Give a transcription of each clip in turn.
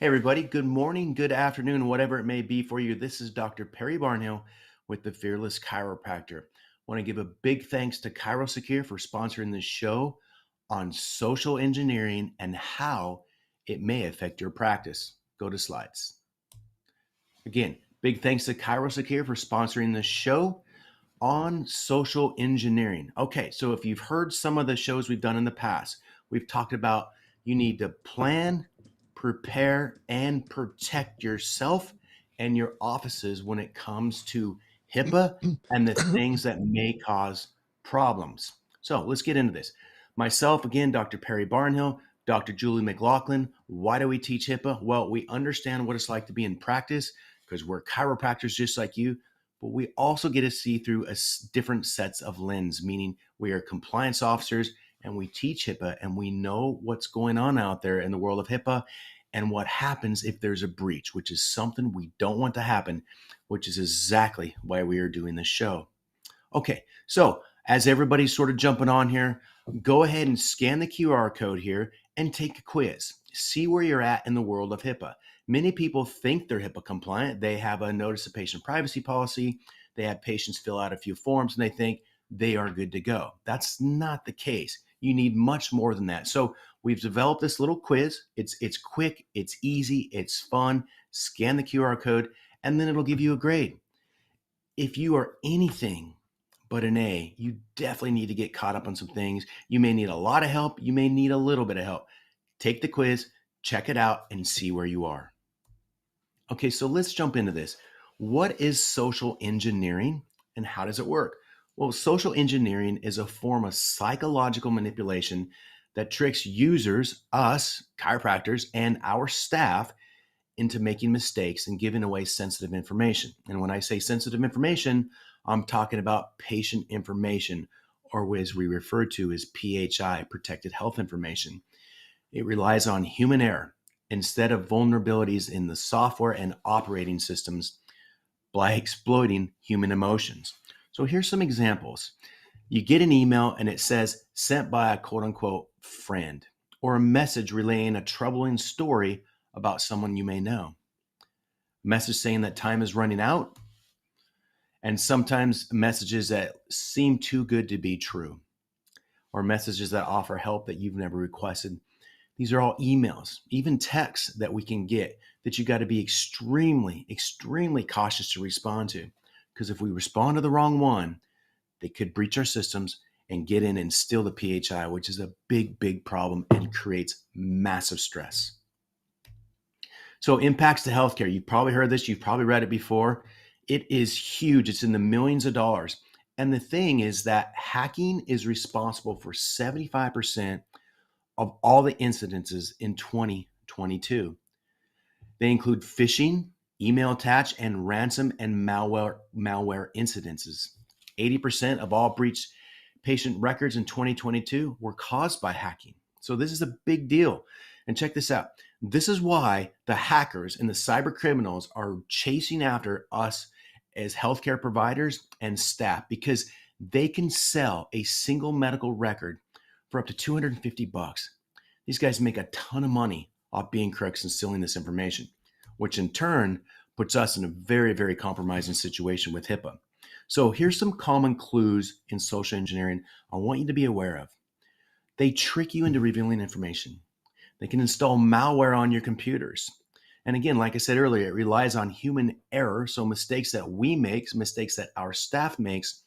Hey, everybody. Good morning, good afternoon, whatever it may be for you. This is Dr. Perry Barnhill with the Fearless Chiropractor. Want to give a big thanks to ChiroSecure for sponsoring this show on social engineering and how it may affect your practice. Go to slides. Again, big thanks to ChiroSecure for sponsoring this show on social engineering. Okay, so if you've heard some of the shows we've done in the past, we've talked about you need to plan, prepare, and protect yourself and your offices when it comes to HIPAA and the things that may cause problems. So let's get into this. Myself, again, Dr. Perry Barnhill, Dr. Julie McLaughlin. Why do we teach HIPAA? Well, we understand what it's like to be in practice because we're chiropractors just like you, but we also get to see through different sets of lens, meaning we are compliance officers and we teach HIPAA and we know what's going on out there in the world of HIPAA and what happens if there's a breach, which is something we don't want to happen, which is exactly why we are doing this show. Okay, so as everybody's sort of jumping on here, go ahead and scan the QR code here and take a quiz. See where you're at in the world of HIPAA. Many people think they're HIPAA compliant. They have a notice of patient privacy policy. They have patients fill out a few forms and they think they are good to go. That's not the case. You need much more than that. So we've developed this little quiz. It's quick, it's easy, it's fun. Scan the QR code and then it'll give you a grade. If you are anything but an A, you definitely need to get caught up on some things. You may need a lot of help. You may need a little bit of help. Take the quiz, check it out, and see where you are. Okay, so let's jump into this. What is social engineering and how does it work? Well, social engineering is a form of psychological manipulation that tricks users, us, chiropractors, and our staff into making mistakes and giving away sensitive information. And when I say sensitive information, I'm talking about patient information, or as we refer to as PHI, protected health information. It relies on human error instead of vulnerabilities in the software and operating systems by exploiting human emotions. So here's some examples. You get an email and it says sent by a quote unquote friend, or a message relaying a troubling story about someone you may know. Message saying that time is running out, and sometimes messages that seem too good to be true, or messages that offer help that you've never requested. These are all emails, even texts that we can get that you got to be extremely, extremely cautious to respond to. Because if we respond to the wrong one, they could breach our systems and get in and steal the PHI, which is a big, big problem and creates massive stress. So impacts to healthcare. You've probably heard this. You've probably read it before. It is huge. It's in the millions of dollars. And the thing is that hacking is responsible for 75% of all the incidences in 2022. They include phishing, email attach, and ransom and malware incidences. 80% of all breached patient records in 2022 were caused by hacking. So this is a big deal. And check this out. This is why the hackers and the cyber criminals are chasing after us as healthcare providers and staff, because they can sell a single medical record for up to 250 bucks. These guys make a ton of money off being crooks and stealing this information, which in turn puts us in a very, very compromising situation with HIPAA. So here's some common clues in social engineering I want you to be aware of. They trick you into revealing information. They can install malware on your computers. And again, like I said earlier, it relies on human error. So mistakes that we make, mistakes that our staff makes,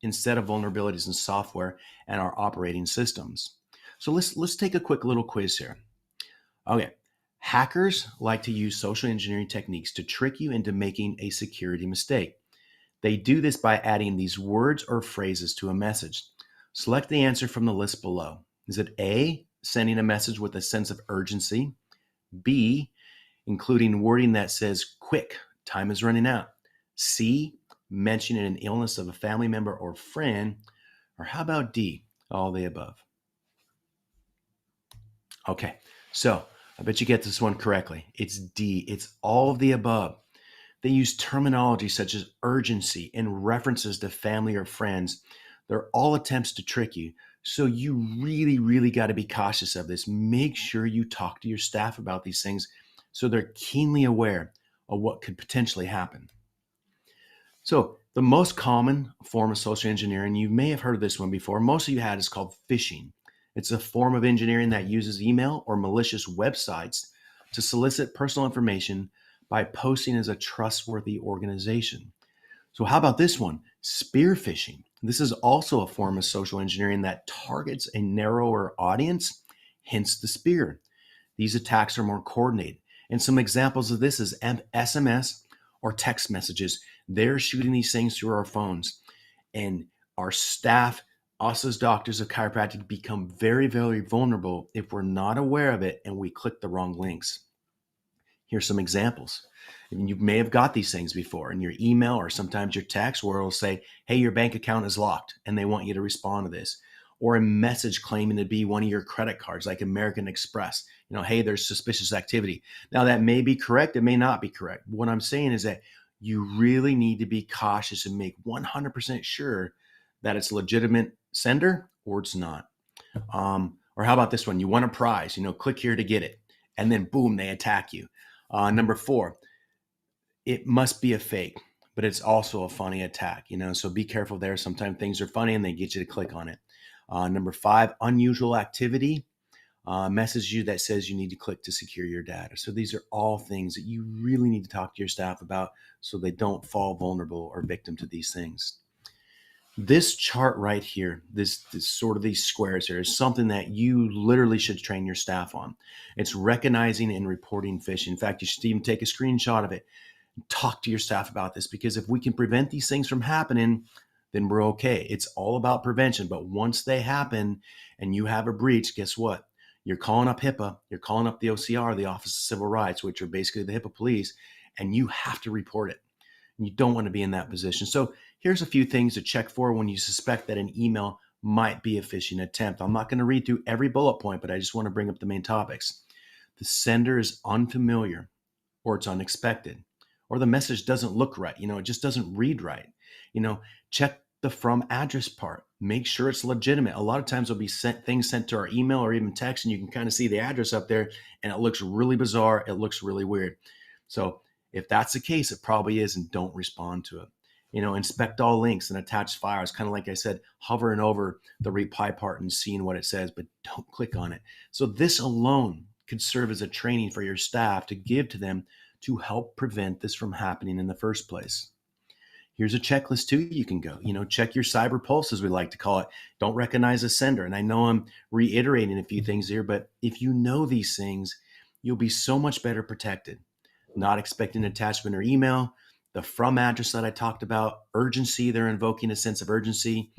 instead of vulnerabilities in software and our operating systems. So let's take a quick little quiz here. Okay. Hackers like to use social engineering techniques to trick you into making a security mistake. They do this by adding these words or phrases to a message. Select the answer from the list below. Is it A, sending a message with a sense of urgency? B, including wording that says, quick, time is running out? C, mentioning an illness of a family member or friend? Or how about D, all the above? Okay, so I bet you get this one correctly. It's D, it's all of the above. They use terminology such as urgency and references to family or friends. They're all attempts to trick you. So you really, really got to be cautious of this. Make sure you talk to your staff about these things So they're keenly aware of what could potentially happen. So the most common form of social engineering, you may have heard of this one before, most of you had, is called phishing. It's a form of engineering that uses email or malicious websites to solicit personal information by posing as a trustworthy organization. So how about this one? Spear phishing. This is also a form of social engineering that targets a narrower audience, hence the spear. These attacks are more coordinated. And some examples of this is SMS or text messages. They're shooting these things through our phones. And our staff, us as doctors of chiropractic, become very, very vulnerable if we're not aware of it and we click the wrong links. Here's some examples. And you may have got these things before in your email or sometimes your text, where it'll say, hey, your bank account is locked, and they want you to respond to this. Or a message claiming to be one of your credit cards, like American Express. Hey, there's suspicious activity. Now, that may be correct. It may not be correct. What I'm saying is that you really need to be cautious and make 100% sure that it's a legitimate sender or it's not. Or how about this one? You want a prize, click here to get it. And then boom, they attack you. Number 4, it must be a fake, but it's also a funny attack, so be careful there. Sometimes things are funny and they get you to click on it. Number 5, unusual activity. Message you that says you need to click to secure your data. So these are all things that you really need to talk to your staff about so they don't fall vulnerable or victim to these things. This chart right here, this sort of these squares here, is something that you literally should train your staff on. It's recognizing and reporting phishing. In fact, you should even take a screenshot of it. Talk to your staff about this, because if we can prevent these things from happening, then we're okay. It's all about prevention. But once they happen and you have a breach, guess what? You're calling up HIPAA, you're calling up the OCR, the Office of Civil Rights, which are basically the HIPAA police, and you have to report it. You don't want to be in that position. So here's a few things to check for when you suspect that an email might be a phishing attempt. I'm not going to read through every bullet point, but I just want to bring up the main topics. The sender is unfamiliar, or it's unexpected, or the message doesn't look right. It just doesn't read right. Check the from address part. Make sure it's legitimate. A lot of times there'll be things sent to our email or even text, and you can kind of see the address up there, and it looks really bizarre. It looks really weird. So if that's the case, it probably is, and don't respond to it. Inspect all links and attached files. Kind of like I said, hovering over the reply part and seeing what it says, but don't click on it. So this alone could serve as a training for your staff to give to them to help prevent this from happening in the first place. Here's a checklist too. You can go, check your cyber pulse, as we like to call it. Don't recognize a sender. And I know I'm reiterating a few things here, but if you know these things, you'll be so much better protected. Not expecting attachment or email, the from address that I talked about, urgency, they're invoking a sense of urgency.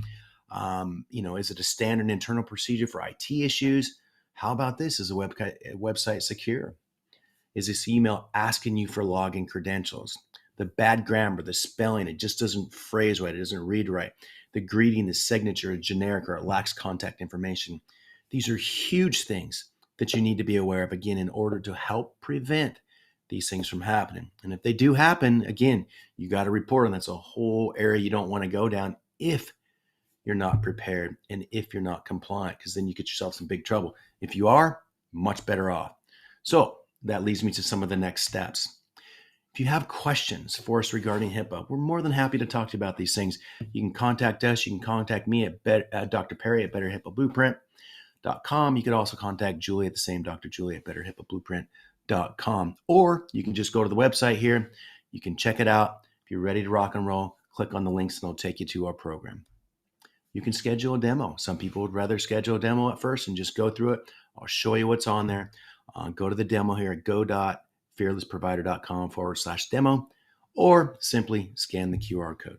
Is it a standard internal procedure for IT issues? How about this? Is a website secure? Is this email asking you for login credentials? The bad grammar, the spelling, it just doesn't phrase right, it doesn't read right. The greeting, the signature is generic, or it lacks contact information. These are huge things that you need to be aware of, again, in order to help prevent these things from happening. And if they do happen, again, you got to report them. That's a whole area you don't want to go down if you're not prepared and if you're not compliant, because then you get yourself some big trouble. If you are, much better off. So that leads me to some of the next steps. If you have questions for us regarding HIPAA, we're more than happy to talk to you about these things. You can contact us. You can contact me at Dr. Perry at BetterHIPAABlueprint.com. You could also contact Julie at the same Dr. Julie at BetterHIPAABlueprint.com. Or you can just go to the website here. You can check it out. If you're ready to rock and roll, click on the links and it'll take you to our program. You can schedule a demo. Some people would rather schedule a demo at first and just go through it. I'll show you what's on there. Go to the demo here at go.fearlessprovider.com/demo, or simply scan the QR code.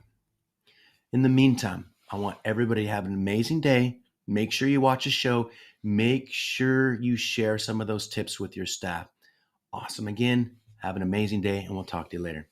In the meantime, I want everybody to have an amazing day. Make sure you watch the show. Make sure you share some of those tips with your staff. Awesome. Again, have an amazing day, and we'll talk to you later.